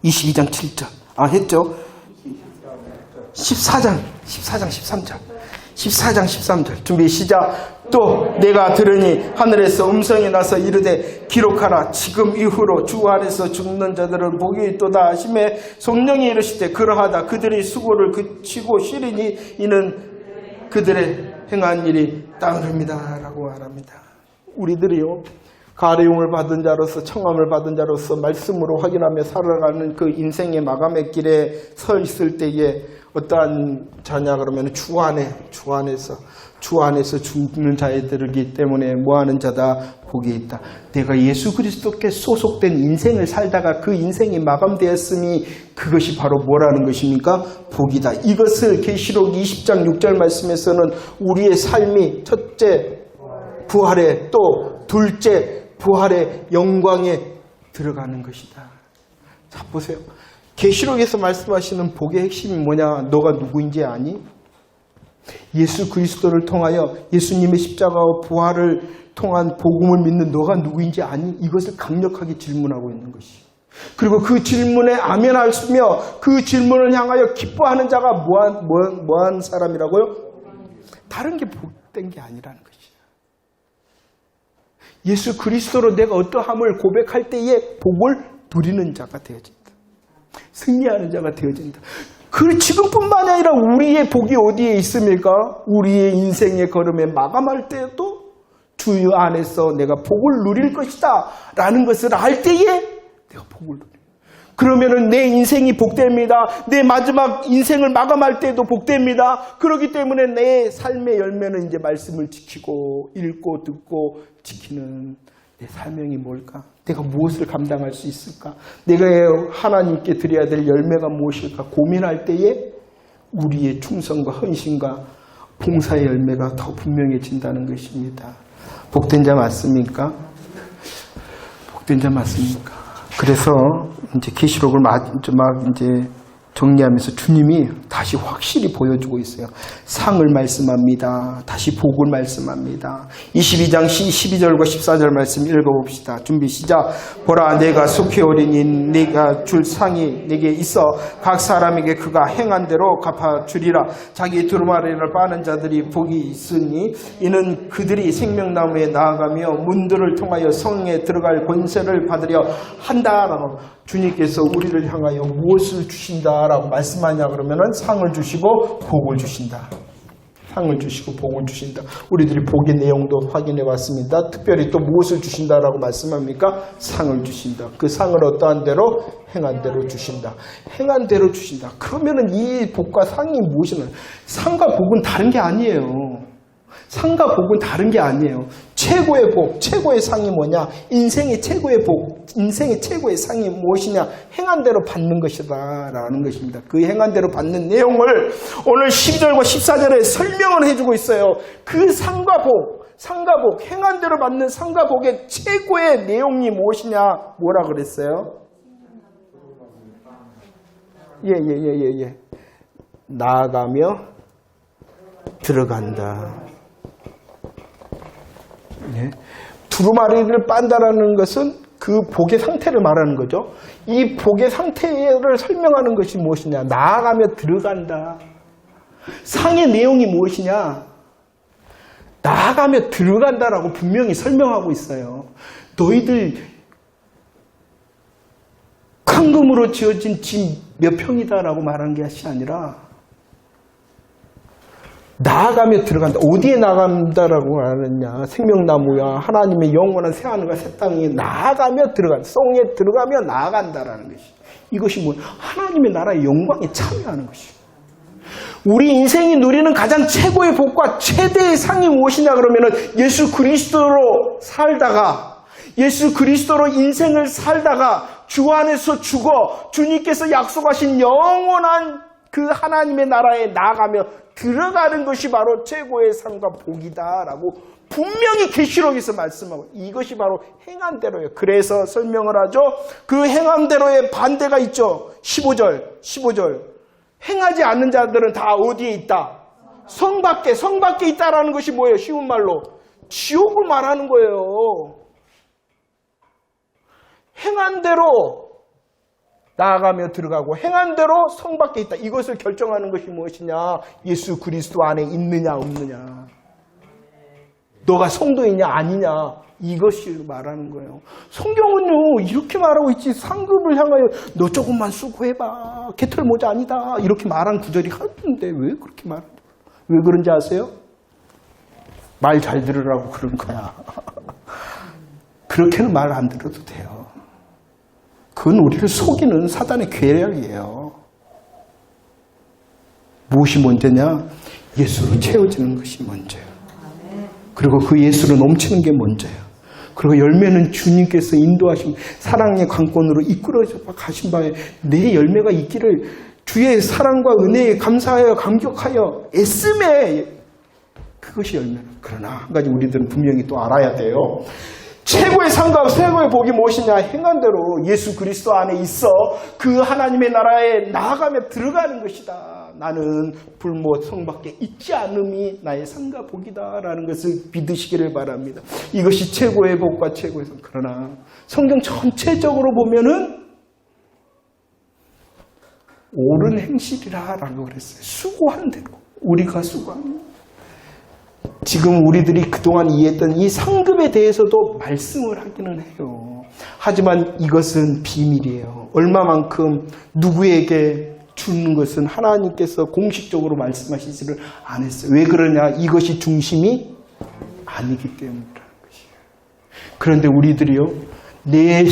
22장 7절 했죠? 14장 13절 준비 시작. 또 내가 들으니 하늘에서 음성이 나서 이르되 기록하라 지금 이후로 주 안에서 죽는 자들은 복이 있도다 하시매 성령이 이르시되 그러하다 그들이 수고를 그치고 쉬리니 이는 그들의 행한 일이 따르리이다 라고 말합니다. 우리들이요 가리움을 받은 자로서 청함을 받은 자로서 말씀으로 확인하며 살아가는 그 인생의 마감의 길에 서 있을 때에 어떠한 자냐 그러면 주 안에서 죽는 자들이기 때문에 뭐하는 자다? 복이 있다. 내가 예수 그리스도께 소속된 인생을 살다가 그 인생이 마감되었으니 그것이 바로 뭐라는 것입니까? 복이다. 이것을 계시록 20장 6절 말씀에서는 우리의 삶이 첫째 부활에 또 둘째 부활의 영광에 들어가는 것이다. 자 보세요. 계시록에서 말씀하시는 복의 핵심이 뭐냐? 너가 누구인지 아니? 예수 그리스도를 통하여 예수님의 십자가와 부활을 통한 복음을 믿는 너가 누구인지 아니? 이것을 강력하게 질문하고 있는 것이. 그리고 그 질문에 아멘하며 그 질문을 향하여 기뻐하는 자가 뭐한 사람이라고요? 다른 게 복된 게 아니라는 것이야. 예수 그리스도로 내가 어떠함을 고백할 때에 복을 누리는 자가 되어진다. 승리하는 자가 되어진다. 그 지금뿐만 아니라 우리의 복이 어디에 있습니까? 우리의 인생의 걸음에 마감할 때에도 주 안에서 내가 복을 누릴 것이다 라는 것을 알 때에 내가 복을 누려. 그러면은 내 인생이 복됩니다. 내 마지막 인생을 마감할 때도 복됩니다. 그렇기 때문에 내 삶의 열매는 이제 말씀을 지키고 읽고 듣고 지키는 내 사명이 뭘까? 내가 무엇을 감당할 수 있을까? 내가 하나님께 드려야 될 열매가 무엇일까? 고민할 때에 우리의 충성과 헌신과 봉사의 열매가 더 분명해진다는 것입니다. 복된 자 맞습니까? 복된 자 맞습니까? 그래서 이제 계시록을 이제 정리하면서 주님이 다시 확실히 보여주고 있어요. 상을 말씀합니다. 다시 복을 말씀합니다. 22장 12절과 14절 말씀 읽어봅시다. 준비 시작. 보라 내가 속히 오리니 네가 줄 상이 내게 있어 각 사람에게 그가 행한 대로 갚아주리라. 자기 두루마리를 빠는 자들이 복이 있으니 이는 그들이 생명나무에 나아가며 문들을 통하여 성에 들어갈 권세를 받으려 한다라고 주님께서 우리를 향하여 무엇을 주신다? 주신다라고 말씀하냐 그러면은 상을 주시고 복을 주신다. 상을 주시고 복을 주신다. 우리들이 복의 내용도 확인해 봤습니다. 특별히 또 무엇을 주신다라고 말씀합니까? 상을 주신다. 그 상을 어떠한 대로? 행한 대로 주신다. 행한 대로 주신다. 그러면은 이 복과 상이 무엇이냐? 상과 복은 다른 게 아니에요. 상과 복은 다른 게 아니에요. 최고의 복, 최고의 상이 뭐냐? 인생의 최고의 복, 인생의 최고의 상이 무엇이냐? 행한 대로 받는 것이다 라는 것입니다. 그 행한 대로 받는 내용을 오늘 12절과 14절에 설명을 해주고 있어요. 그 상과 복, 행한 대로 받는 상과 복의 최고의 내용이 무엇이냐? 뭐라 그랬어요? 예. 나아가며 들어간다. 예. 두루마리를 빤다라는 것은 그 복의 상태를 말하는 거죠. 이 복의 상태를 설명하는 것이 무엇이냐? 나아가며 들어간다. 상의 내용이 무엇이냐? 나아가며 들어간다라고 분명히 설명하고 있어요. 너희들 황금으로 지어진 집 몇 평이다라고 말하는 것이 아니라 나아가며 들어간다. 어디에 나간다라고 하느냐? 생명나무야 하나님의 영원한 새하늘과 새 땅에 나아가며 들어간다. 성에 들어가며 나아간다라는 것이. 이것이 뭐 하나님의 나라의 영광에 참여하는 것이죠. 우리 인생이 누리는 가장 최고의 복과 최대의 상이 무엇이냐 그러면은 예수 그리스도로 살다가 예수 그리스도로 인생을 살다가 주 안에서 죽어 주님께서 약속하신 영원한 그 하나님의 나라에 나아가며 들어가는 것이 바로 최고의 상과 복이다라고 분명히 계시록에서 말씀하고 이것이 바로 행한 대로예요. 그래서 설명을 하죠. 그 행한 대로의 반대가 있죠. 15절. 행하지 않는 자들은 다 어디에 있다? 성 밖에 있다라는 것이 뭐예요? 쉬운 말로 지옥을 말하는 거예요. 행한 대로 나아가며 들어가고 행한 대로 성 밖에 있다. 이것을 결정하는 것이 무엇이냐? 예수 그리스도 안에 있느냐 없느냐. 너가 성도이냐 아니냐. 이것이 말하는 거예요. 성경은요 이렇게 말하고 있지. 상급을 향하여 너 조금만 수고해봐. 개털 모자 아니다. 이렇게 말한 구절이 하는데 왜 그렇게 말하냐. 왜 그런지 아세요? 말 잘 들으라고 그런 거야. 그렇게는 말 안 들어도 돼요. 그건 우리를 속이는 사단의 계략이에요. 무엇이 먼저냐? 예수로 채워지는 것이 먼저예요. 그리고 그 예수로 넘치는 게 먼저예요. 그리고 열매는 주님께서 인도하신 사랑의 관건으로 이끌어져 가신 바에 내 열매가 있기를 주의 사랑과 은혜에 감사하여 감격하여 애씀에 그것이 열매는. 그러나 한 가지 우리들은 분명히 또 알아야 돼요. 최고의 상과 최고의 복이 무엇이냐? 행한 대로 예수 그리스도 안에 있어 그 하나님의 나라에 나아가며 들어가는 것이다. 나는 불못 성 밖에 있지 않음이 나의 상과 복이다라는 것을 믿으시기를 바랍니다. 이것이 최고의 복과 최고의 상. 그러나 성경 전체적으로 보면은 옳은 행실이라라고 그랬어요. 수고한 대로 우리가 수고합니다. 지금 우리들이 그동안 이해했던 이 상급에 대해서도 말씀을 하기는 해요. 하지만 이것은 비밀이에요. 얼마만큼 누구에게 주는 것은 하나님께서 공식적으로 말씀하시지를 않았어요. 왜 그러냐? 이것이 중심이 아니기 때문이라는 것이에요. 그런데 우리들이요, 내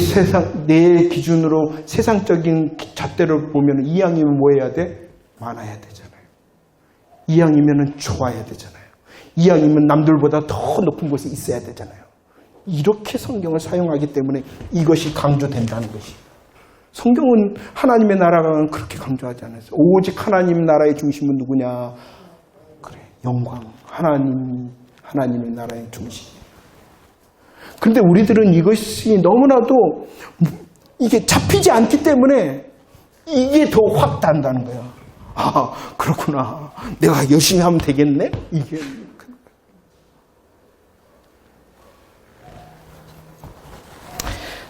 기준으로 세상적인 잣대로 보면 이왕이면 뭐 해야 돼? 많아야 되잖아요. 이왕이면 좋아야 되잖아요. 이왕이면 남들보다 더 높은 곳에 있어야 되잖아요. 이렇게 성경을 사용하기 때문에 이것이 강조된다는 것이에요. 성경은 하나님의 나라가 그렇게 강조하지 않았어요. 오직 하나님 나라의 중심은 누구냐? 그래, 영광. 하나님의 나라의 중심. 그런데 우리들은 이것이 너무나도 이게 잡히지 않기 때문에 이게 더 확 단다는 거야. 아, 그렇구나. 내가 열심히 하면 되겠네? 이게.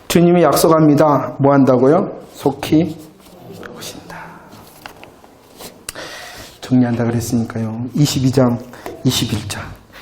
주님이 약속합니다. 뭐 한다고요? 속히 오신다. 정리한다 그랬으니까요. 22장, 21절.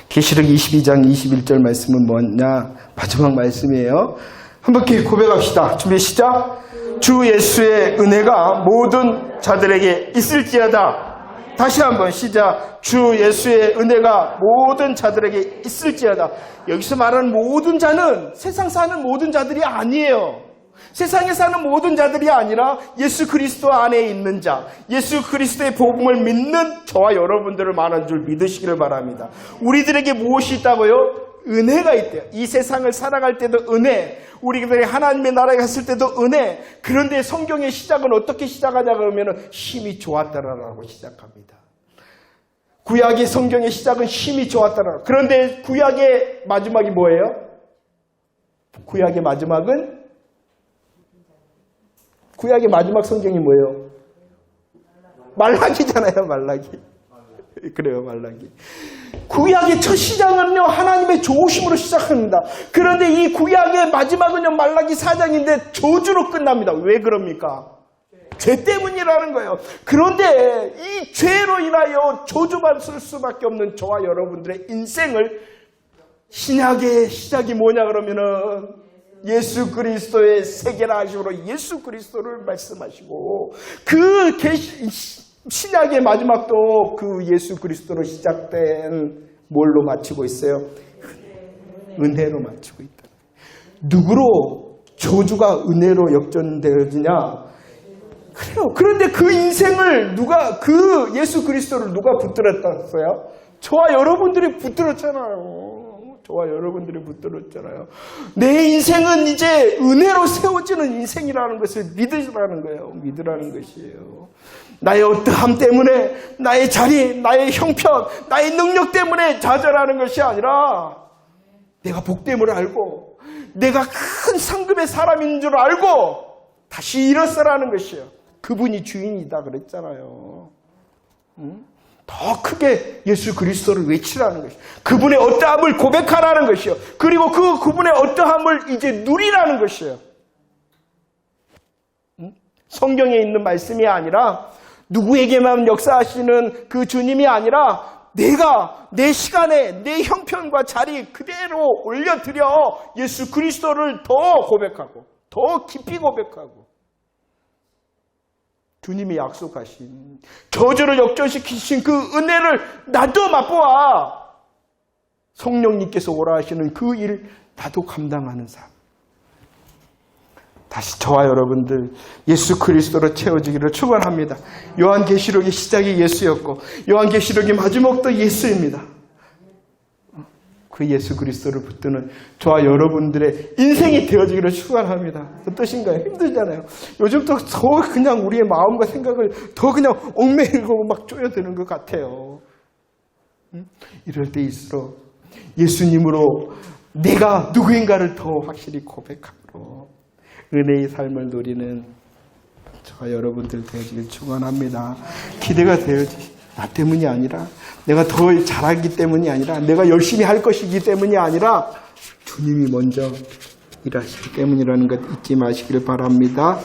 계시록 22장, 21절 말씀은 뭐냐? 마지막 말씀이에요. 한 바퀴 고백합시다. 준비 시작. 주 예수의 은혜가 모든 자들에게 있을지어다. 다시 한번 시작. 주 예수의 은혜가 모든 자들에게 있을지어다. 여기서 말하는 모든 자는 세상 사는 모든 자들이 아니에요. 세상에 사는 모든 자들이 아니라 예수 그리스도 안에 있는 자, 예수 그리스도의 복음을 믿는 저와 여러분들을 말하는 줄 믿으시기를 바랍니다. 우리들에게 무엇이 있다고요? 은혜가 있대요. 이 세상을 살아갈 때도 은혜, 우리들이 하나님의 나라에 갔을 때도 은혜. 그런데 성경의 시작은 어떻게 시작하냐 그러면 힘이 좋았다라고 시작합니다. 구약의 성경의 시작은 힘이 좋았다라. 그런데 구약의 마지막이 뭐예요? 구약의 마지막 성경이 뭐예요? 말라기잖아요, 말라기. 그래요, 말라기. 구약의 첫 시작은요, 하나님의 좋으심으로 시작합니다. 그런데 이 구약의 마지막은요, 말라기 4장인데 저주로 끝납니다. 왜 그럽니까? 죄 때문이라는 거예요. 그런데 이 죄로 인하여 저주받을 수밖에 없는 저와 여러분들의 인생을 신약의 시작이 뭐냐 그러면은 예수 그리스도의 세계라 하심으로 예수 그리스도를 말씀하시고 그 신약의 마지막도 그 예수 그리스도로 시작된 뭘로 마치고 있어요? 은혜로 마치고 있다. 누구로 저주가 은혜로 역전되어지냐? 그래요. 그런데 그 인생을 그 예수 그리스도를 누가 붙들었어요? 저와 여러분들이 붙들었잖아요. 저와 여러분들이 붙들었잖아요. 내 인생은 이제 은혜로 세워지는 인생이라는 것을 믿으라는 거예요. 믿으라는 것이에요. 나의 어떠함 때문에, 나의 자리, 나의 형편, 나의 능력 때문에 좌절하는 것이 아니라 내가 복됨을 알고 내가 큰 상급의 사람인 줄 알고 다시 일어서라는 것이에요. 그분이 주인이다 그랬잖아요. 더 크게 예수 그리스도를 외치라는 것이요. 그분의 어떠함을 고백하라는 것이요. 그리고 그분의 어떠함을 이제 누리라는 것이에요. 성경에 있는 말씀이 아니라 누구에게만 역사하시는 그 주님이 아니라 내가 내 시간에 내 형편과 자리 그대로 올려드려 예수 그리스도를 더 고백하고 더 깊이 고백하고 주님이 약속하신 저주를 역전시키신 그 은혜를 나도 맛보아 성령님께서 오라 하시는 그 일 나도 감당하는 삶. 다시 저와 여러분들 예수 그리스도로 채워지기를 축원합니다. 요한계시록의 시작이 예수였고 요한계시록의 마지막도 예수입니다. 그 예수 그리스도를 붙드는 저와 여러분들의 인생이 되어지기를 축원합니다. 어떠신가요? 힘들잖아요. 요즘 더 그냥 우리의 마음과 생각을 더 그냥 얽매이고 막 쪼여드는 것 같아요. 이럴 때일수록 예수님으로 내가 누구인가를 더 확실히 고백하고 은혜의 삶을 누리는 저와 여러분들 되어지길 축원합니다. 기대가 되어지. 나 때문이 아니라 내가 더 잘하기 때문이 아니라 내가 열심히 할 것이기 때문이 아니라 주님이 먼저 일하시기 때문이라는 것 잊지 마시기를 바랍니다.